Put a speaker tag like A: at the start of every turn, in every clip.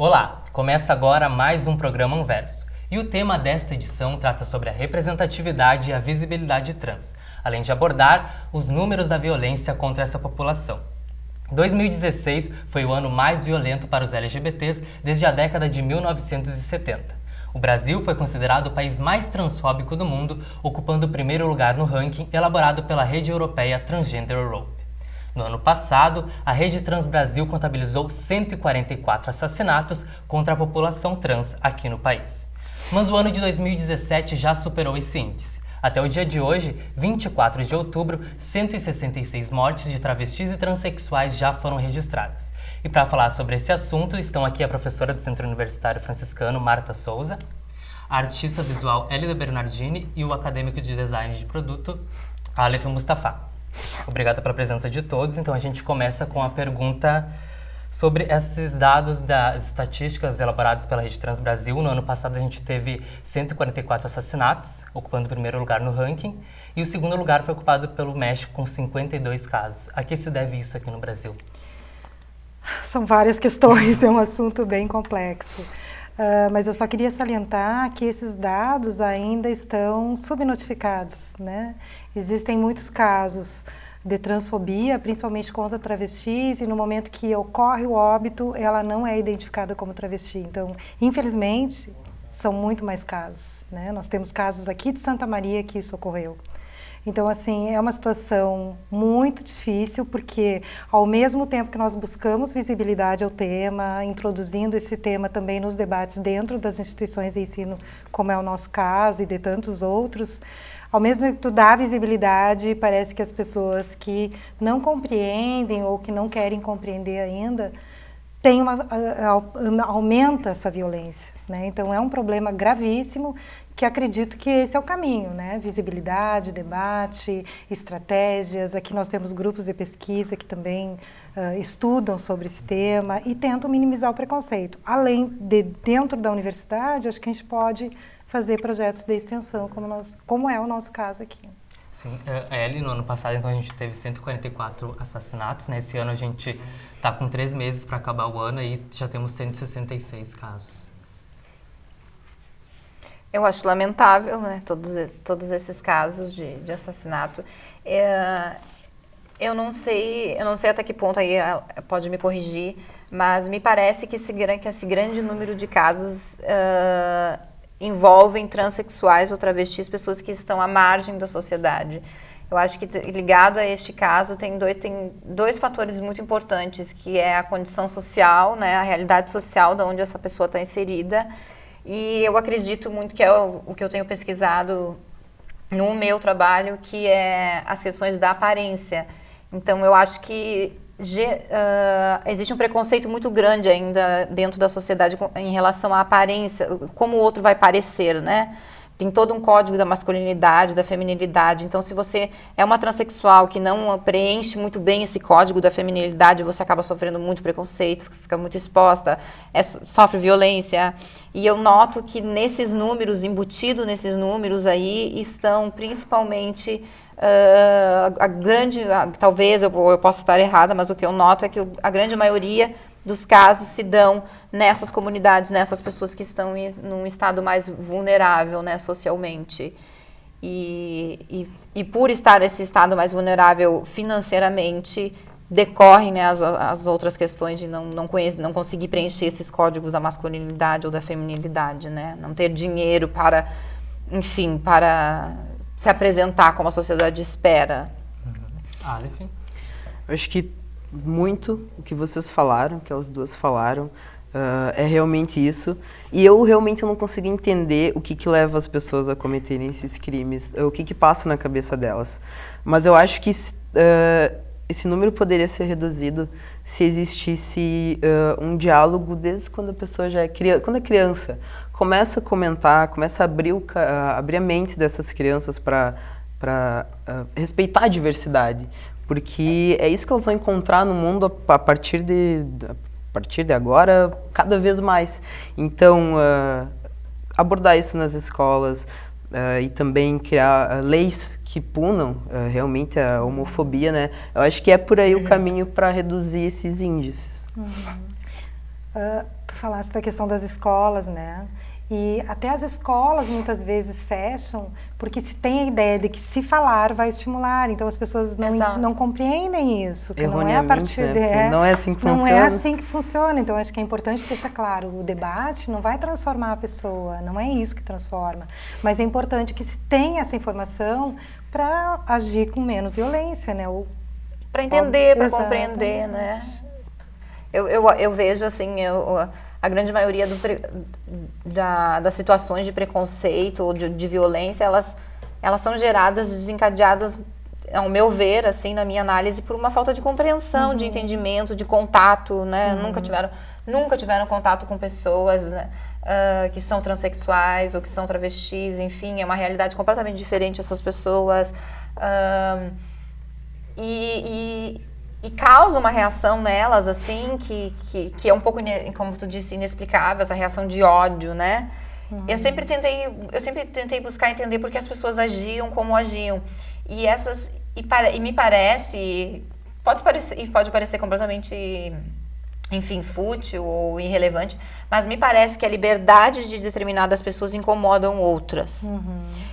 A: Olá, começa agora mais um programa Anverso. E o tema desta edição trata sobre a representatividade e a visibilidade trans, além de abordar os números da violência contra essa população. 2016 foi o ano mais violento para os LGBTs desde a década de 1970. O Brasil foi considerado o país mais transfóbico do mundo, ocupando o primeiro lugar no ranking elaborado pela Rede Europeia Transgender Europe. No ano passado, a Rede Trans Brasil contabilizou 144 assassinatos contra a população trans aqui no país. Mas o ano de 2017 já superou esse índice. Até o dia de hoje, 24 de outubro, 166 mortes de travestis e transexuais já foram registradas. E para falar sobre esse assunto, estão aqui a professora do Centro Universitário Franciscano, Marta Souza, a artista visual Elida Bernardini e o acadêmico de design de produto, Aleph Mustafa. Obrigada pela presença de todos. Então a gente começa com a pergunta sobre esses dados das estatísticas elaboradas pela Rede Trans Brasil. No ano passado a gente teve 144 assassinatos, ocupando o primeiro lugar no ranking, e o segundo lugar foi ocupado pelo México com 52 casos. A que se deve isso aqui no Brasil?
B: São várias questões, é um assunto bem complexo. Mas eu só queria salientar que esses dados ainda estão subnotificados, né? Existem muitos casos de transfobia, principalmente contra travestis, e no momento que ocorre o óbito, ela não é identificada como travesti. Então, infelizmente, são muito mais casos, né? Nós temos casos aqui de Santa Maria que isso ocorreu. Então, assim, é uma situação muito difícil, porque ao mesmo tempo que nós buscamos visibilidade ao tema, introduzindo esse tema também nos debates dentro das instituições de ensino, como é o nosso caso e de tantos outros, ao mesmo tempo que tu dá visibilidade, parece que as pessoas que não compreendem ou que não querem compreender ainda, aumenta essa violência, né? Então, é um problema gravíssimo, que acredito que esse é o caminho, né? Visibilidade, debate, estratégias. Aqui nós temos grupos de pesquisa que também estudam sobre esse tema e tentam minimizar o preconceito. Além de, dentro da universidade, acho que a gente pode fazer projetos de extensão, como é o nosso caso aqui.
A: Sim, Eli, no ano passado então a gente teve 144 assassinatos, né? Esse ano a gente está com 3 meses para acabar o ano e já temos 166 casos.
C: Eu acho lamentável, né, todos esses casos de assassinato. Eu não sei até que ponto, aí pode me corrigir, mas me parece que esse grande número de casos envolvem transexuais ou travestis, pessoas que estão à margem da sociedade. Eu acho que ligado a este caso tem dois fatores muito importantes, que é a condição social, né, a realidade social de onde essa pessoa está inserida. E eu acredito muito que é o que eu tenho pesquisado no meu trabalho, que é as questões da aparência. Então, eu acho que existe um preconceito muito grande ainda dentro da sociedade em relação à aparência, como o outro vai parecer, né? Tem todo um código da masculinidade, da feminilidade. Então, se você é uma transexual que não preenche muito bem esse código da feminilidade, você acaba sofrendo muito preconceito, fica muito exposta, sofre violência. E eu noto que nesses números, embutido nesses números aí, estão principalmente talvez eu possa estar errada, mas o que eu noto é que a grande maioria dos casos se dão nessas comunidades, nessas pessoas que estão num estado mais vulnerável, né, socialmente. E por estar nesse estado mais vulnerável financeiramente, decorrem, né, as outras questões de não conseguir preencher esses códigos da masculinidade ou da feminilidade, né? Não ter dinheiro para, enfim, para se apresentar como a sociedade espera.
A: Aleph?
D: Eu acho que muito o que vocês falaram, que elas duas falaram, é realmente isso. E eu realmente não consigo entender o que leva as pessoas a cometerem esses crimes, o que passa na cabeça delas. Mas eu acho que esse número poderia ser reduzido se existisse um diálogo desde quando a pessoa já é criança. Quando é criança, começa a comentar, começa a abrir a mente dessas crianças para respeitar a diversidade. Porque é isso que elas vão encontrar no mundo a partir de agora, cada vez mais. Então, abordar isso nas escolas e também criar leis que punam realmente a homofobia, né? Eu acho que é por aí o caminho para reduzir esses índices.
B: Tu falaste da questão das escolas, né? E até as escolas muitas vezes fecham porque se tem a ideia de que se falar vai estimular, então as pessoas não compreendem isso, que não é a partir
D: né? Não é assim que funciona.
B: Não é assim que funciona, então acho que é importante deixar claro, o debate não vai transformar a pessoa, não é isso que transforma, mas é importante que se tenha essa informação para agir com menos violência, né?
C: Para entender, para compreender, né? Eu vejo assim, a grande maioria das situações de preconceito ou de violência, elas são geradas, desencadeadas, ao meu ver, assim, na minha análise, por uma falta de compreensão, de entendimento, de contato, né? Nunca tiveram contato com pessoas, né? Que são transexuais ou que são travestis, enfim, é uma realidade completamente diferente essas pessoas. E causa uma reação nelas, assim, que é um pouco, como tu disse, inexplicável, essa reação de ódio, né? Eu sempre tentei buscar entender por que as pessoas agiam como agiam. E me parece, pode parecer completamente, enfim, fútil ou irrelevante, mas me parece que a liberdade de determinadas pessoas incomodam outras.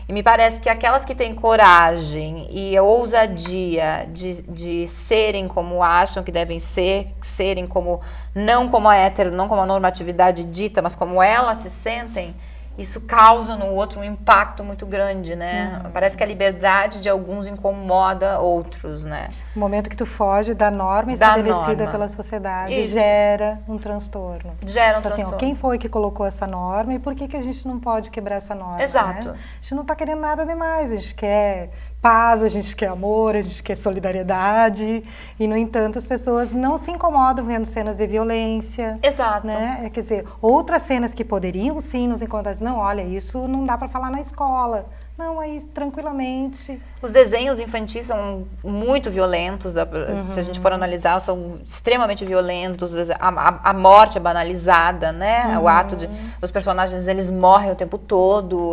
C: E me parece que aquelas que têm coragem e a ousadia de serem como acham que devem ser, serem como, não como a hétero, não como a normatividade dita, mas como elas se sentem, isso causa no outro um impacto muito grande, né? Parece que a liberdade de alguns incomoda outros, né?
B: O momento que tu foge da norma estabelecida pela sociedade gera um transtorno.
C: Gera um
B: então,
C: transtorno.
B: Assim, quem foi que colocou essa norma e por que a gente não pode quebrar essa norma?
C: Exato.
B: Né? A gente não está querendo nada demais, a gente quer paz, a gente quer amor, a gente quer solidariedade e, no entanto, as pessoas não se incomodam vendo cenas de violência.
C: Exato.
B: Né? Quer dizer, outras cenas que poderiam sim nos incomodar, não, olha, isso não dá para falar na escola. Não, aí tranquilamente.
C: Os desenhos infantis são muito violentos, se a gente for analisar, são extremamente violentos. A morte é banalizada, né? O ato de os personagens, eles morrem o tempo todo.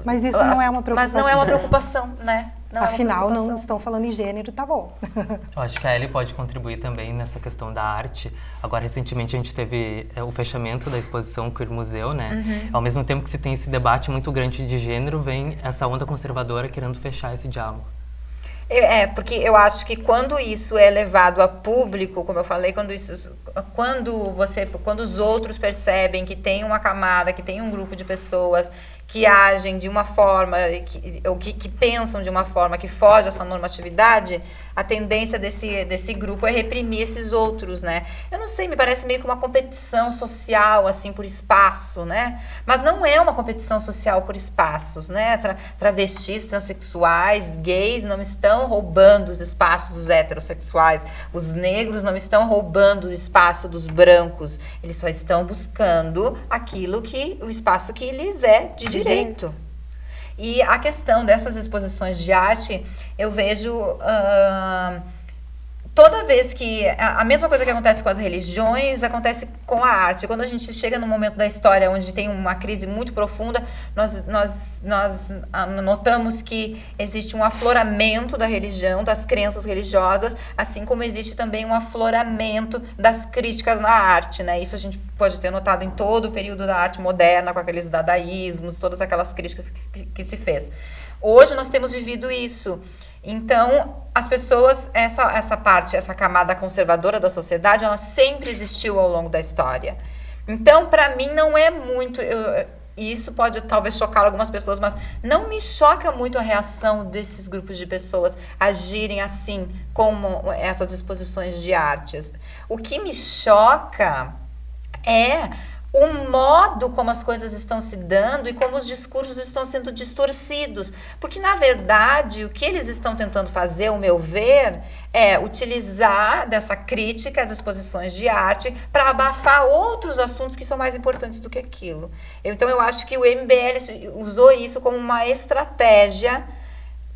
B: Mas isso não é uma preocupação.
C: Mas não é uma preocupação, né?
B: Afinal, não estão falando em gênero, tá bom.
A: Eu acho que a Ellie pode contribuir também nessa questão da arte. Agora, recentemente, a gente teve o fechamento da exposição Queer Museu, né? Ao mesmo tempo que se tem esse debate muito grande de gênero, vem essa onda conservadora querendo fechar esse diálogo.
C: Porque eu acho que quando isso é levado a público, como eu falei, quando os outros percebem que tem uma camada, que tem um grupo de pessoas que agem de uma forma, ou que pensam de uma forma que foge essa normatividade, a tendência desse grupo é reprimir esses outros, né? Eu não sei, me parece meio que uma competição social, assim, por espaço, né? Mas não é uma competição social por espaços, né? Travestis, transexuais, gays não estão roubando os espaços dos heterossexuais, os negros não estão roubando o espaço dos brancos, eles só estão buscando o espaço que lhes é de direito. E a questão dessas exposições de arte, eu vejo toda vez que a mesma coisa que acontece com as religiões acontece com a arte. Quando a gente chega num momento da história onde tem uma crise muito profunda, nós notamos que existe um afloramento da religião, das crenças religiosas, assim como existe também um afloramento das críticas na arte, né? Isso a gente pode ter notado em todo o período da arte moderna, com aqueles dadaísmos, todas aquelas críticas que se fez. Hoje nós temos vivido isso. Então, as pessoas, essa camada conservadora da sociedade, ela sempre existiu ao longo da história. Então, para mim, não é muito... E isso pode talvez chocar algumas pessoas, mas não me choca muito a reação desses grupos de pessoas agirem assim, como essas exposições de artes. O que me choca é o modo como as coisas estão se dando e como os discursos estão sendo distorcidos. Porque, na verdade, o que eles estão tentando fazer, ao meu ver, é utilizar dessa crítica às exposições de arte para abafar outros assuntos que são mais importantes do que aquilo. Então, eu acho que o MBL usou isso como uma estratégia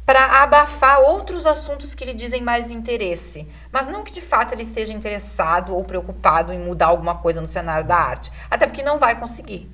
C: para abafar outros assuntos que lhe dizem mais interesse. Mas não que, de fato, ele esteja interessado ou preocupado em mudar alguma coisa no cenário da arte. Até porque não vai conseguir.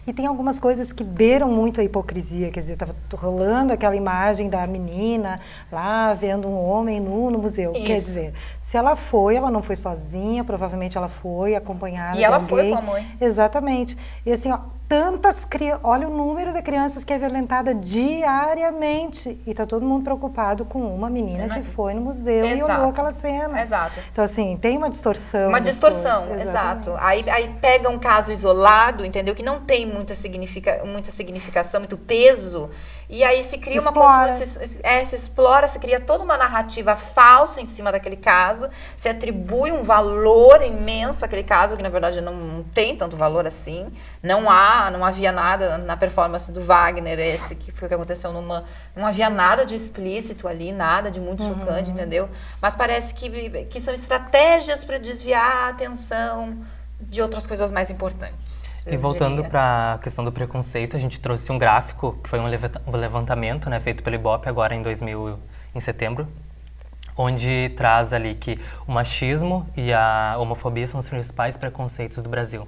B: E tem algumas coisas que beiram muito a hipocrisia, quer dizer, estava rolando aquela imagem da menina lá vendo um homem nu no museu.
C: Isso.
B: Quer dizer, se ela foi, ela não foi sozinha, provavelmente ela foi acompanhada de
C: ela
B: alguém.
C: foi com a mãe.
B: Exatamente. E assim, ó, tantas crianças, olha o número de crianças que é violentada diariamente e está todo mundo preocupado com uma menina que foi no museu e olhou aquela cena.
C: Exato.
B: Então assim, tem uma distorção.
C: Uma distorção, exato. Aí pega um caso isolado, entendeu? Que não tem muita significação, muito peso, e aí se cria se explora, se cria toda uma narrativa falsa em cima daquele caso, se atribui um valor imenso àquele caso, que na verdade não tem tanto valor assim. Não havia nada na performance do Wagner, esse que foi o que aconteceu não havia nada de explícito ali, nada de muito chocante, entendeu? Mas parece que são estratégias para desviar a atenção de outras coisas mais importantes.
A: E voltando para a questão do preconceito, a gente trouxe um gráfico, que foi um levantamento, né, feito pelo Ibope agora em setembro, onde traz ali que o machismo e a homofobia são os principais preconceitos do Brasil.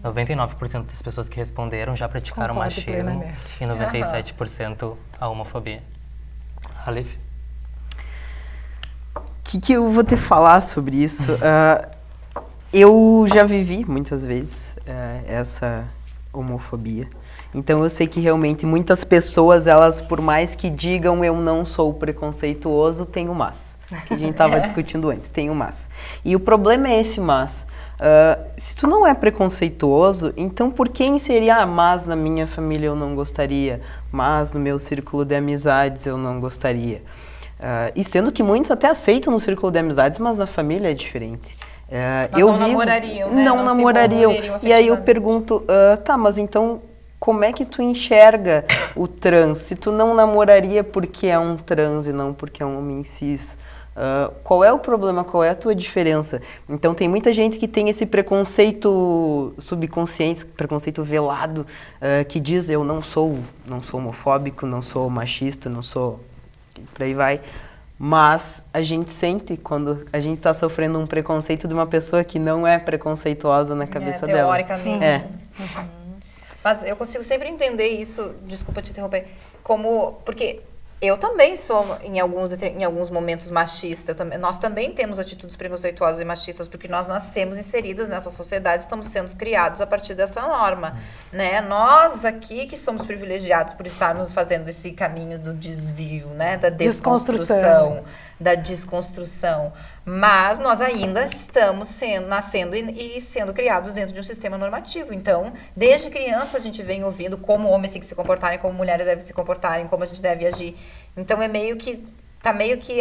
A: 99% das pessoas que responderam já praticaram machismo e 97% a homofobia. Halif?
D: O que eu vou te falar sobre isso? Eu já vivi muitas vezes essa homofobia. Então eu sei que realmente muitas pessoas, elas por mais que digam eu não sou preconceituoso, tem o mas. Que a gente estava discutindo antes, tem o mas. E o problema é esse mas. Se tu não é preconceituoso, então por que inserir mas na minha família eu não gostaria, mas no meu círculo de amizades eu não gostaria? E sendo que muitos até aceitam no círculo de amizades, mas na família é diferente.
C: Mas não namorariam, né?
D: Não namorariam. E aí eu pergunto, tá, mas então como é que tu enxerga o trans? Se tu não namoraria porque é um trans e não porque é um homem cis, qual é o problema? Qual é a tua diferença? Então tem muita gente que tem esse preconceito subconsciente, preconceito velado, que diz eu não sou homofóbico, não sou machista, não sou... por aí vai. Mas a gente sente quando a gente está sofrendo um preconceito de uma pessoa que não é preconceituosa na cabeça dela.
C: Teoricamente. Mas eu consigo sempre entender isso, desculpa te interromper, porque eu também sou, em alguns momentos, machista. Nós também temos atitudes preconceituosas e machistas, porque nós nascemos inseridas nessa sociedade, estamos sendo criados a partir dessa norma, né? Nós aqui que somos privilegiados por estarmos fazendo esse caminho do desvio, né? Da desconstrução, da desconstrução. Mas nós ainda estamos nascendo e sendo criados dentro de um sistema normativo. Então, desde criança a gente vem ouvindo como homens têm que se comportarem, como mulheres devem se comportarem, como a gente deve agir. Então,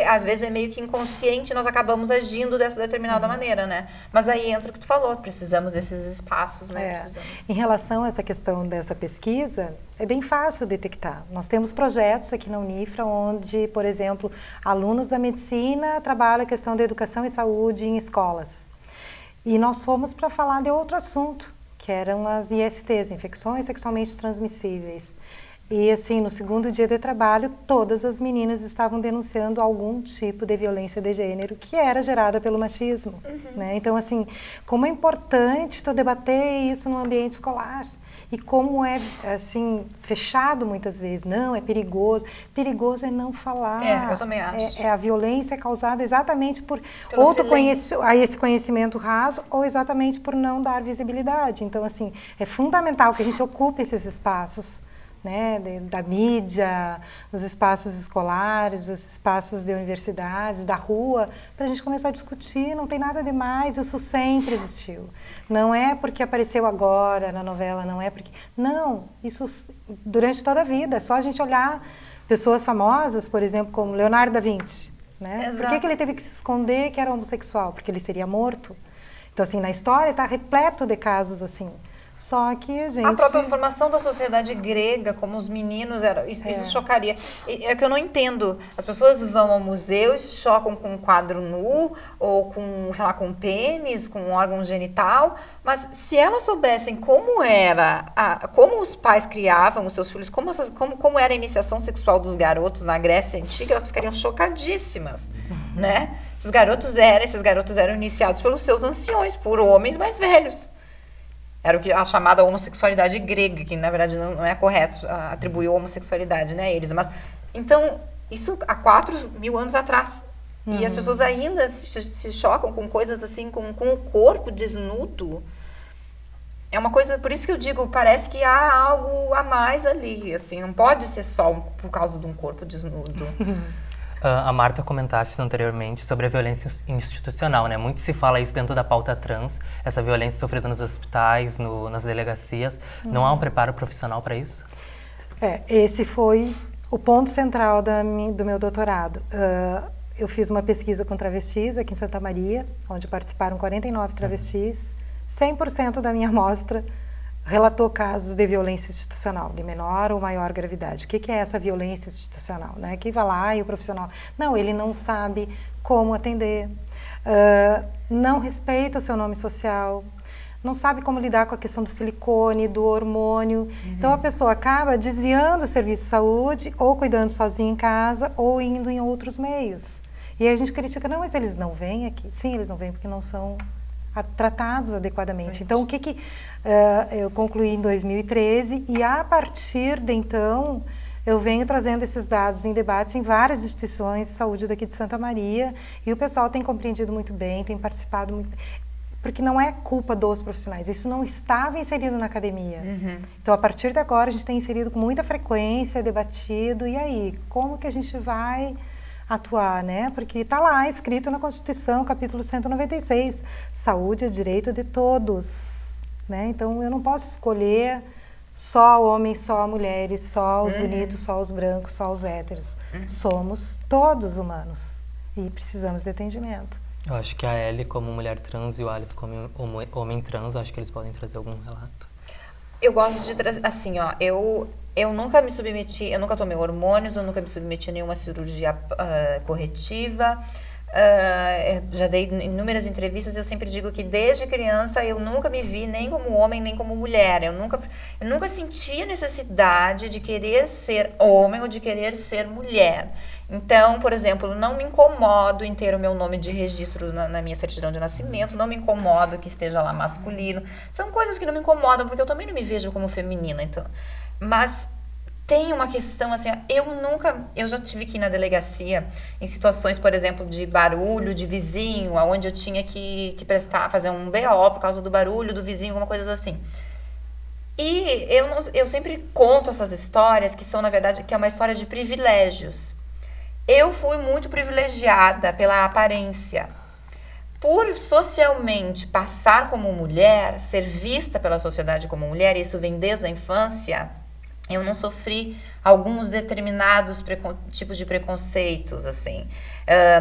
C: às vezes é meio que inconsciente, nós acabamos agindo dessa determinada maneira, né? Mas aí entra o que tu falou, precisamos desses espaços, né?
B: Em relação a essa questão dessa pesquisa, é bem fácil detectar. Nós temos projetos aqui na Unifra onde, por exemplo, alunos da medicina trabalham a questão da educação e saúde em escolas. E nós fomos para falar de outro assunto, que eram as ISTs, infecções sexualmente transmissíveis. E assim, no segundo dia de trabalho, todas as meninas estavam denunciando algum tipo de violência de gênero que era gerada pelo machismo, né? Então, assim, como é importante tu debater isso no ambiente escolar. E como é, assim, fechado muitas vezes. Não, é perigoso. Perigoso é não falar.
C: Eu também acho.
B: A violência é causada exatamente por esse conhecimento raso ou exatamente por não dar visibilidade. Então, assim, é fundamental que a gente ocupe esses espaços, né, da mídia, os espaços escolares, os espaços de universidades, da rua, para a gente começar a discutir. Não tem nada demais, isso sempre existiu. Não é porque apareceu agora na novela, não é porque... Não, isso durante toda a vida. É só a gente olhar pessoas famosas, por exemplo, como Leonardo da Vinci, né? Por que ele teve que se esconder que era homossexual? Porque ele seria morto. Então, assim, na história está repleto de casos assim. Só que a gente...
C: A própria formação da sociedade grega, como os meninos eram... Isso chocaria. É que eu não entendo. As pessoas vão ao museu e se chocam com um quadro nu, ou com, sei lá, com um pênis, com um órgão genital, mas se elas soubessem como era, como os pais criavam os seus filhos, como era a iniciação sexual dos garotos na Grécia Antiga, elas ficariam chocadíssimas, né? Esses garotos eram iniciados pelos seus anciões, por homens mais velhos. Era o que a chamada homossexualidade grega, que na verdade não é correto atribuir a homossexualidade, né, a eles. Mas, então, isso há 4.000 anos atrás. E as pessoas ainda se chocam com coisas assim, com o corpo desnudo. É uma coisa, por isso que eu digo, parece que há algo a mais ali, assim, não pode ser só por causa de um corpo desnudo.
A: A Marta comentaste anteriormente sobre a violência institucional, né? Muito se fala isso dentro da pauta trans, essa violência sofrida nos hospitais, nas delegacias. Não há um preparo profissional para isso?
B: Esse foi o ponto central do meu doutorado. Eu fiz uma pesquisa com travestis aqui em Santa Maria, onde participaram 49 travestis. 100% da minha amostra relatou casos de violência institucional, de menor ou maior gravidade. O que é essa violência institucional? Né? Que vai lá e o profissional... Não, ele não sabe como atender, não respeita o seu nome social, não sabe como lidar com a questão do silicone, do hormônio. Então, a pessoa acaba desviando o serviço de saúde, ou cuidando sozinha em casa, ou indo em outros meios. E aí a gente critica, não, mas eles não vêm aqui. Sim, eles não vêm porque não são tratados adequadamente. Então, eu concluí em 2013 e a partir de então eu venho trazendo esses dados em debates em várias instituições de saúde daqui de Santa Maria e o pessoal tem compreendido muito bem, tem participado muito, porque não é culpa dos profissionais, isso não estava inserido na academia. Então, a partir de agora, a gente tem inserido com muita frequência, debatido, e aí, como que a gente vai atuar, né? Porque está lá, escrito na Constituição, capítulo 196, saúde é direito de todos, né? Então, eu não posso escolher só homens, só mulheres, só os bonitos, só os brancos, só os héteros. Somos todos humanos e precisamos de atendimento.
A: Eu acho que a Ellie como mulher trans e o Aleph como homem trans, acho que eles podem trazer algum relato.
C: Eu gosto de trazer, assim, ó, eu nunca me submeti, eu nunca tomei hormônios, eu nunca me submeti a nenhuma cirurgia corretiva, já dei inúmeras entrevistas, eu sempre digo que desde criança eu nunca me vi nem como homem, nem como mulher, eu nunca senti a necessidade de querer ser homem ou de querer ser mulher. Então, por exemplo, não me incomodo em ter o meu nome de registro na minha certidão de nascimento, não me incomodo que esteja lá masculino. São coisas que não me incomodam, porque eu também não me vejo como feminina. Então. Mas tem uma questão assim, eu já tive que ir na delegacia em situações, por exemplo, de barulho de vizinho, onde eu tinha que fazer um BO por causa do barulho do vizinho, alguma coisa assim. E eu sempre conto essas histórias que são, na verdade, que é uma história de privilégios. Eu fui muito privilegiada pela aparência. Por socialmente passar como mulher, ser vista pela sociedade como mulher, e isso vem desde a infância, eu não sofri alguns determinados tipos de preconceitos, assim.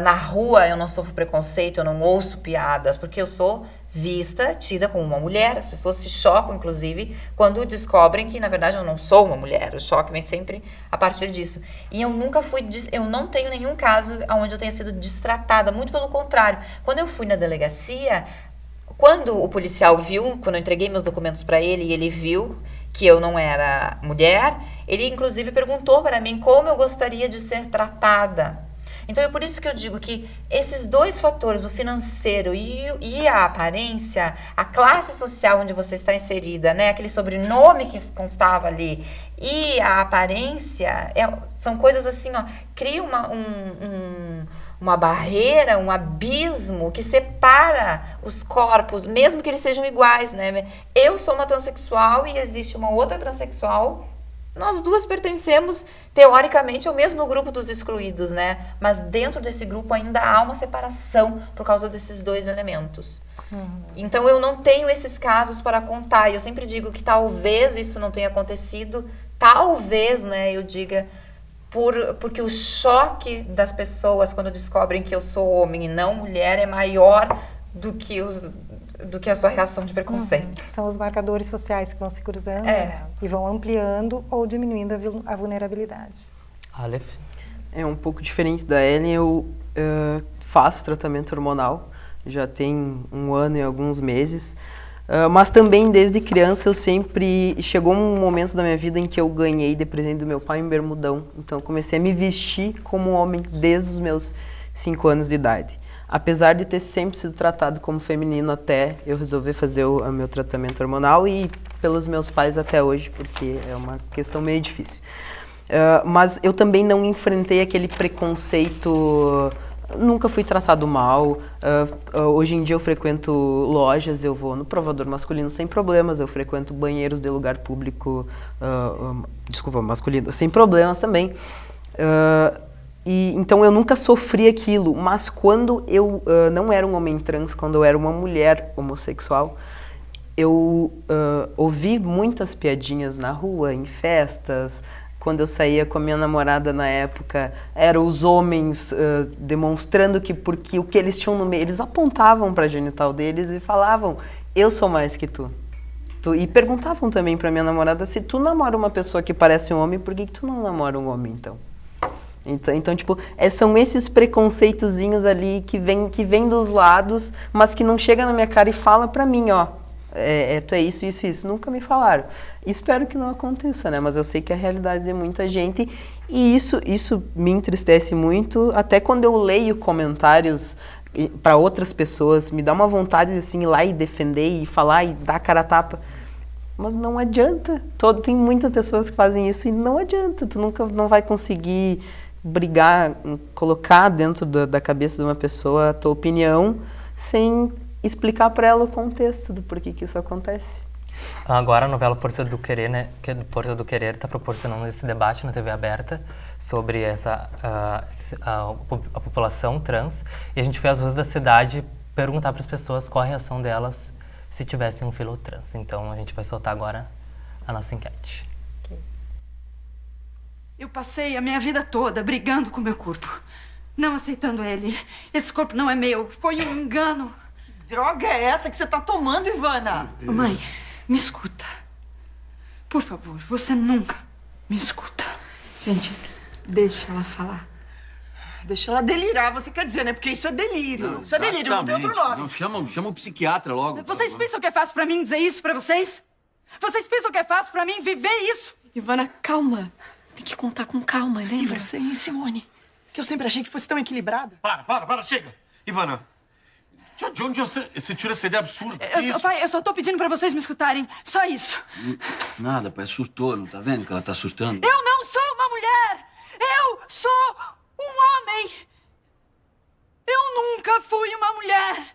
C: Na rua eu não sofro preconceito, eu não ouço piadas, porque eu sou vista, tida como uma mulher. As pessoas se chocam, inclusive, quando descobrem que, na verdade, eu não sou uma mulher. O choque vem sempre a partir disso. E eu nunca eu não tenho nenhum caso onde eu tenha sido destratada, muito pelo contrário. Quando eu fui na delegacia, quando o policial viu, quando eu entreguei meus documentos para ele e ele viu que eu não era mulher, ele, inclusive, perguntou para mim como eu gostaria de ser tratada. Então, é por isso que eu digo que esses dois fatores, o financeiro e a aparência, a classe social onde você está inserida, né, aquele sobrenome que constava ali, e a aparência, são coisas assim, ó, cria uma barreira, um abismo que separa os corpos, mesmo que eles sejam iguais, né? Eu sou uma transexual e existe uma outra transexual. Nós duas pertencemos, teoricamente, ao mesmo grupo dos excluídos, né? Mas dentro desse grupo ainda há uma separação por causa desses dois elementos. Então, eu não tenho esses casos para contar. E eu sempre digo que talvez isso não tenha acontecido, talvez, né, eu diga, porque o choque das pessoas quando descobrem que eu sou homem e não mulher é maior do que a sua reação de preconceito.
B: São os marcadores sociais que vão se cruzando, né? E vão ampliando ou diminuindo a vulnerabilidade.
A: Aleph?
D: É um pouco diferente da Ellen. Eu faço tratamento hormonal, já tem 1 ano e alguns meses, mas também desde criança eu sempre... Chegou um momento da minha vida em que eu ganhei de presente do meu pai um bermudão, então eu comecei a me vestir como homem desde os meus 5 anos de idade. apesar de ter sempre sido tratado como feminino até eu resolver fazer o meu tratamento hormonal e pelos meus pais até hoje, porque é uma questão meio difícil. Mas eu também não enfrentei aquele preconceito, nunca fui tratado mal. Hoje em dia eu frequento lojas, eu vou no provador masculino sem problemas, eu frequento banheiros de lugar público, masculino, sem problemas também. Então eu nunca sofri aquilo, mas quando eu não era um homem trans, quando eu era uma mulher homossexual, eu ouvi muitas piadinhas na rua, em festas. Quando eu saía com a minha namorada na época, eram os homens demonstrando que porque o que eles tinham no meio, eles apontavam para a genital deles e falavam, eu sou mais que tu. E perguntavam também para minha namorada, se tu namora uma pessoa que parece um homem, por que tu não namora um homem então? Então, tipo, são esses preconceitozinhos ali que vem dos lados, mas que não chega na minha cara e fala pra mim, ó, tu é isso, isso, isso. Nunca me falaram. Espero que não aconteça, né? Mas eu sei que a realidade é muita gente e isso me entristece muito, até quando eu leio comentários para outras pessoas, me dá uma vontade de assim, ir lá e defender e falar e dar cara a tapa. Mas não adianta. Tem muitas pessoas que fazem isso e não adianta. Tu nunca não vai conseguir brigar, colocar dentro da cabeça de uma pessoa a tua opinião sem explicar para ela o contexto do porquê que isso acontece.
A: Agora a novela Força do Querer, né? Força do Querer está proporcionando esse debate na TV aberta sobre a população trans. E a gente foi às ruas da cidade perguntar para as pessoas qual a reação delas se tivessem um filho trans. Então a gente vai soltar agora a nossa enquete.
E: Eu passei a minha vida toda brigando com meu corpo, não aceitando ele. Esse corpo não é meu, foi um engano.
F: Que droga é essa que você tá tomando, Ivana?
E: Mãe, me escuta. Por favor, você nunca me escuta. Gente, deixa ela falar.
F: Deixa ela delirar, você quer dizer, né? Porque isso é delírio. Não, isso é delírio, não tem outro nome.
G: Não, chama o psiquiatra logo.
E: Vocês pensam que é fácil pra mim dizer isso pra vocês? Vocês pensam que é fácil pra mim viver isso?
H: Ivana, calma. Tem que contar com calma, lembra?
F: E você, hein, Simone? Que eu sempre achei que fosse tão equilibrada.
I: Para, chega! Ivana, de onde você tira essa ideia absurda?
E: Pai, eu só tô pedindo pra vocês me escutarem. Só isso.
G: Nada, pai, surtou, não tá vendo que ela tá surtando?
E: Eu não sou uma mulher! Eu sou um homem! Eu nunca fui uma mulher!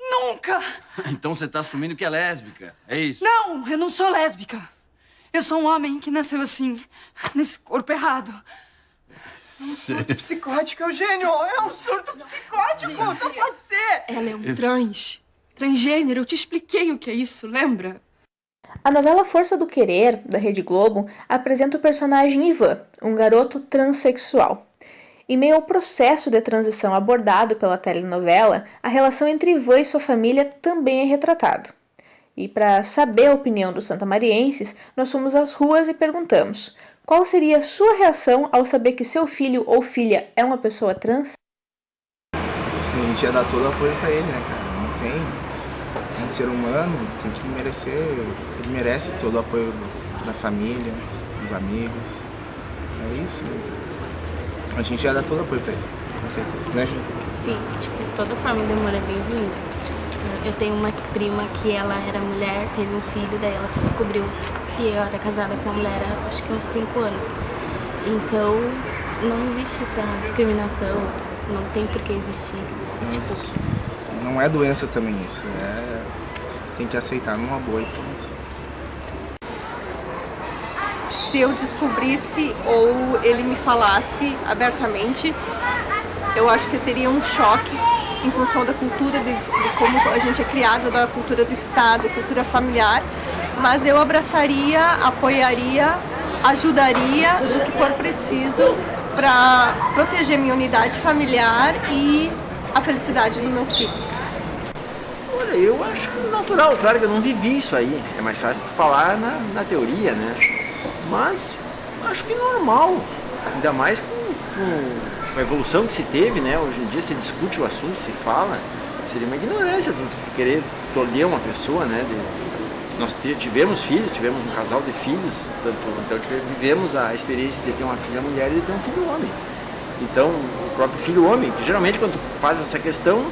E: Nunca!
G: Então você tá assumindo que é lésbica, é isso?
E: Não, eu não sou lésbica. Eu sou um homem que nasceu assim, nesse corpo errado.
F: Um surto psicótico, Eugênio! É um surto psicótico! Só pode ser!
H: Ela é um transgênero. Eu te expliquei o que é isso, lembra?
J: A novela Força do Querer, da Rede Globo, apresenta o personagem Ivan, um garoto transexual. Em meio ao processo de transição abordado pela telenovela, a relação entre Ivan e sua família também é retratada. E para saber a opinião dos santamarienses, nós fomos às ruas e perguntamos: qual seria a sua reação ao saber que seu filho ou filha é uma pessoa trans?
K: A gente ia dar todo o apoio pra ele, né, cara? Não tem... Um ser humano tem que merecer... Ele merece todo o apoio da família, dos amigos. É isso. A gente ia dar todo o apoio pra ele, com certeza, né, Ju?
L: Sim, toda a família do amor é bem-vinda. Eu tenho uma prima que ela era mulher, teve um filho, daí ela se descobriu que eu era casada com uma mulher há acho que uns 5 anos. Então, não existe essa discriminação, não tem por que existir.
K: Não existe. Não é doença também isso, tem que aceitar numa boa e pronto.
M: Se eu descobrisse ou ele me falasse abertamente, eu acho que eu teria um choque em função da cultura, de como a gente é criado, da cultura do Estado, cultura familiar, mas eu abraçaria, apoiaria, ajudaria no que for preciso para proteger minha unidade familiar e a felicidade do meu filho.
N: Olha, eu acho natural, claro que eu não vivi isso aí, é mais fácil tu falar na teoria, né? Mas acho que normal, ainda mais com a evolução que se teve, né? Hoje em dia se discute o assunto, se fala, seria uma ignorância tu querer tolher uma pessoa, né? Nós tivemos filhos, tivemos um casal de filhos, então vivemos a experiência de ter uma filha mulher e de ter um filho homem. Então, o próprio filho homem, que geralmente quando tu faz essa questão,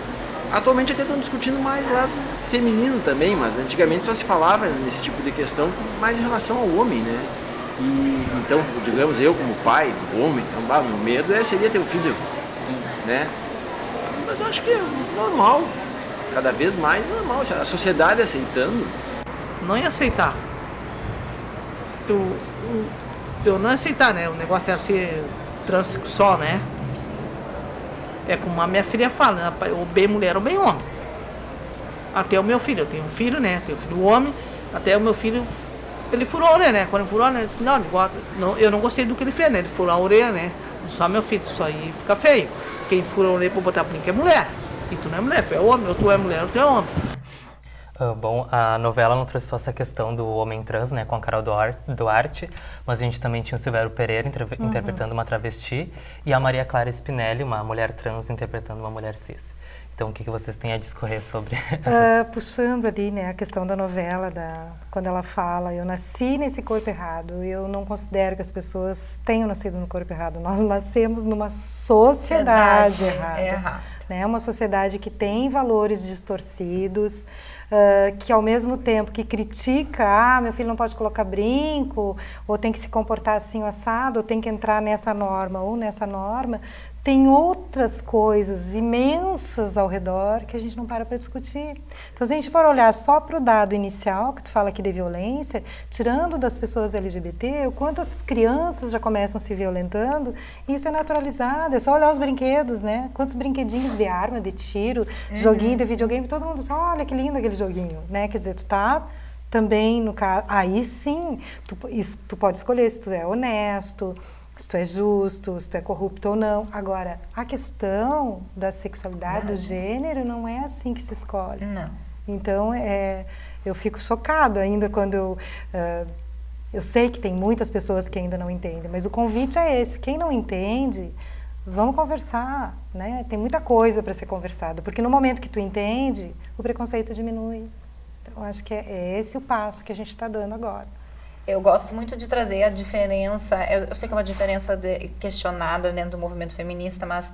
N: atualmente até estão discutindo mais lado feminino também, mas antigamente só se falava nesse tipo de questão mais em relação ao homem, né? E então, digamos, eu como pai, homem, então, meu medo seria ter um filho, né? Mas eu acho que é normal, cada vez mais normal, a sociedade aceitando.
O: Não ia aceitar. Eu não ia aceitar, né? O negócio ia ser trans só, né? É como a minha filha fala, né? Ou bem mulher ou bem homem. Até o meu filho, eu tenho um filho, né? Tenho um filho homem, até o meu filho, ele furou a orelha, né? Quando ele furou, né? Eu disse, não, eu não gostei do que ele fez, né? Ele furou a orelha, né? Só meu filho, isso aí fica feio. Quem fura a orelha pra botar brinco é mulher. E tu não é mulher, tu é homem, ou tu é mulher ou tu é homem.
A: Bom, a novela não trouxe só essa questão do homem trans, né, com a Carol Duarte, mas a gente também tinha o Silvério Pereira interpretando uma travesti e a Maria Clara Spinelli, uma mulher trans, interpretando uma mulher cis. Então, o que vocês têm a discorrer sobre essas...
B: Puxando ali, né, a questão da novela, quando ela fala, eu nasci nesse corpo errado, eu não considero que as pessoas tenham nascido no corpo errado, nós nascemos numa sociedade errada. Né, uma sociedade que tem valores distorcidos, que ao mesmo tempo que critica, meu filho não pode colocar brinco, ou tem que se comportar assim o assado, ou tem que entrar nessa norma ou nessa norma, tem outras coisas imensas ao redor que a gente não para discutir. Então, se a gente for olhar só para o dado inicial, que tu fala aqui de violência, tirando das pessoas LGBT, o quanto as crianças já começam se violentando, isso é naturalizado, é só olhar os brinquedos, né? Quantos brinquedinhos de arma, de tiro, joguinho de videogame, todo mundo fala, olha que lindo aquele joguinho, né? Quer dizer, tu tá também no caso, aí sim, tu pode escolher se tu é honesto, se tu é justo, se tu é corrupto ou não. Agora, a questão da sexualidade, do gênero, não é assim que se escolhe.
C: Não.
B: Então, eu fico chocada ainda quando eu sei que tem muitas pessoas que ainda não entendem, mas o convite é esse. Quem não entende, vamos conversar, né? Tem muita coisa para ser conversada, porque no momento que tu entende, o preconceito diminui. Então, acho que é esse o passo que a gente está dando agora.
C: Eu gosto muito de trazer a diferença, eu sei que é uma diferença questionada dentro do movimento feminista, mas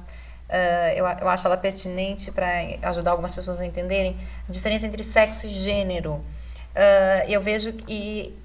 C: eu acho ela pertinente para ajudar algumas pessoas a entenderem a diferença entre sexo e gênero. Eu vejo que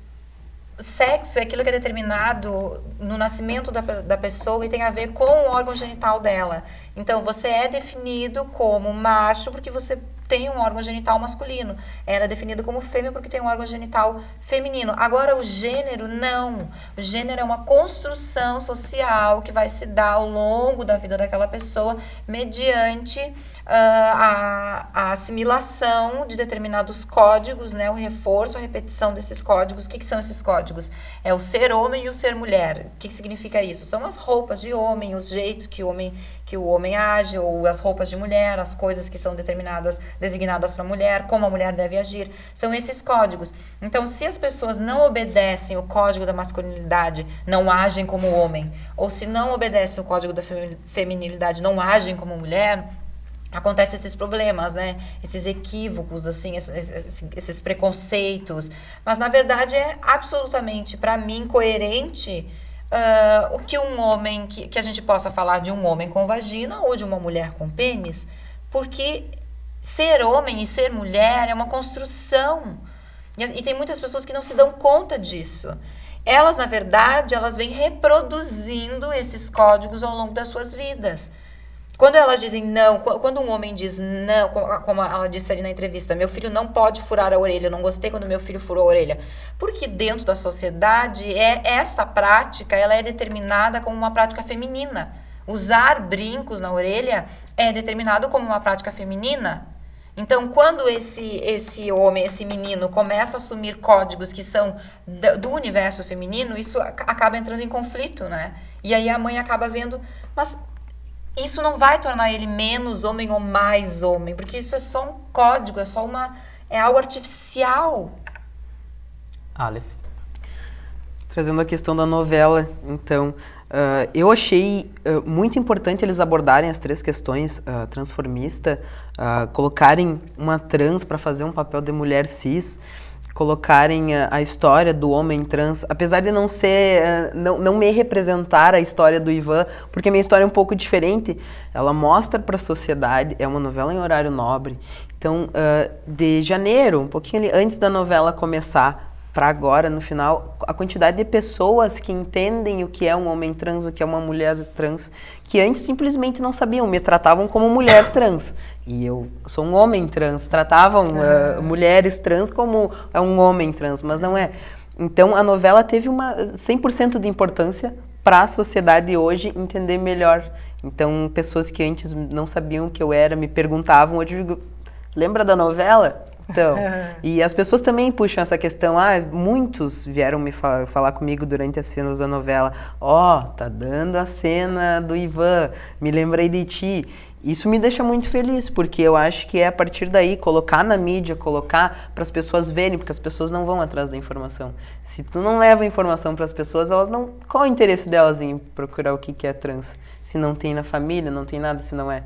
C: o sexo é aquilo que é determinado no nascimento da pessoa e tem a ver com o órgão genital dela. Então, você é definido como macho porque você tem um órgão genital masculino. Ela é definida como fêmea porque tem um órgão genital feminino. Agora, o gênero, não. O gênero é uma construção social que vai se dar ao longo da vida daquela pessoa mediante a assimilação de determinados códigos, né? O reforço, a repetição desses códigos. O que são esses códigos? É o ser homem e o ser mulher. O que significa isso? São as roupas de homem, os jeitos que o homem age, ou as roupas de mulher, as coisas que são designadas para a mulher, como a mulher deve agir. São esses códigos. Então, se as pessoas não obedecem o código da masculinidade, não agem como homem, ou se não obedecem o código da feminilidade, não agem como mulher, acontecem esses problemas, né? Esses equívocos, assim, esses preconceitos. Mas, na verdade, é absolutamente, para mim, coerente o que um homem, que a gente possa falar de um homem com vagina ou de uma mulher com pênis, porque ser homem e ser mulher é uma construção. E tem muitas pessoas que não se dão conta disso. Elas, na verdade, elas vêm reproduzindo esses códigos ao longo das suas vidas. Quando elas dizem não, quando um homem diz não, como ela disse ali na entrevista, meu filho não pode furar a orelha, eu não gostei quando meu filho furou a orelha. Porque dentro da sociedade, essa prática, ela é determinada como uma prática feminina. Usar brincos na orelha é determinado como uma prática feminina. Então, quando esse homem, esse menino, começa a assumir códigos que são do universo feminino, isso acaba entrando em conflito, né? E aí a mãe acaba vendo, mas isso não vai tornar ele menos homem ou mais homem, porque isso é só um código, é algo artificial.
A: Aleph.
D: Trazendo a questão da novela, então, eu achei muito importante eles abordarem as três questões, transformista, colocarem uma trans para fazer um papel de mulher cis, colocarem a história do homem trans, apesar de não ser, não me representar a história do Ivan, porque a minha história é um pouco diferente, ela mostra para a sociedade, é uma novela em horário nobre. Então, de janeiro, um pouquinho ali, antes da novela começar, para agora, no final, a quantidade de pessoas que entendem o que é um homem trans, o que é uma mulher trans, que antes simplesmente não sabiam, me tratavam como mulher trans. E eu sou um homem trans, tratavam mulheres trans como um homem trans, mas não é. Então, a novela teve 100% de importância para a sociedade hoje entender melhor. Então, pessoas que antes não sabiam o que eu era, me perguntavam, hoje eu digo, lembra da novela? Então, e as pessoas também puxam essa questão, muitos vieram me falar comigo durante as cenas da novela, tá dando a cena do Ivan, me lembrei de ti. Isso me deixa muito feliz, porque eu acho que é a partir daí, colocar na mídia, colocar para as pessoas verem, porque as pessoas não vão atrás da informação. Se tu não leva a informação para as pessoas, elas não... Qual é o interesse delas em procurar o que é trans? Se não tem na família, não tem nada, se não é...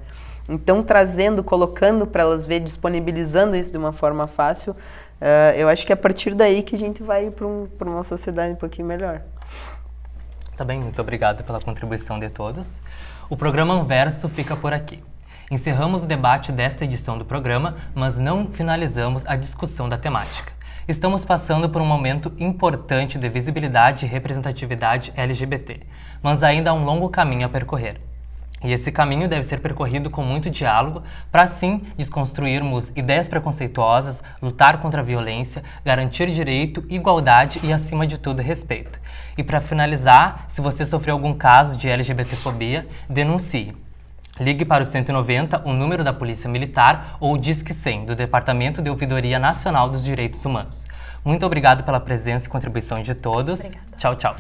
D: Então, trazendo, colocando para elas ver, disponibilizando isso de uma forma fácil, eu acho que é a partir daí que a gente vai para uma sociedade um pouquinho melhor.
A: Tá bem, muito obrigado pela contribuição de todos. O programa Anverso fica por aqui. Encerramos o debate desta edição do programa, mas não finalizamos a discussão da temática. Estamos passando por um momento importante de visibilidade e representatividade LGBT, mas ainda há um longo caminho a percorrer. E esse caminho deve ser percorrido com muito diálogo para, assim, desconstruirmos ideias preconceituosas, lutar contra a violência, garantir direito, igualdade e, acima de tudo, respeito. E para finalizar, se você sofreu algum caso de LGBTfobia, denuncie. Ligue para o 190, o número da Polícia Militar, ou o Disque 100, do Departamento de Ouvidoria Nacional dos Direitos Humanos. Muito obrigado pela presença e contribuição de todos. Obrigada. Tchau, tchau.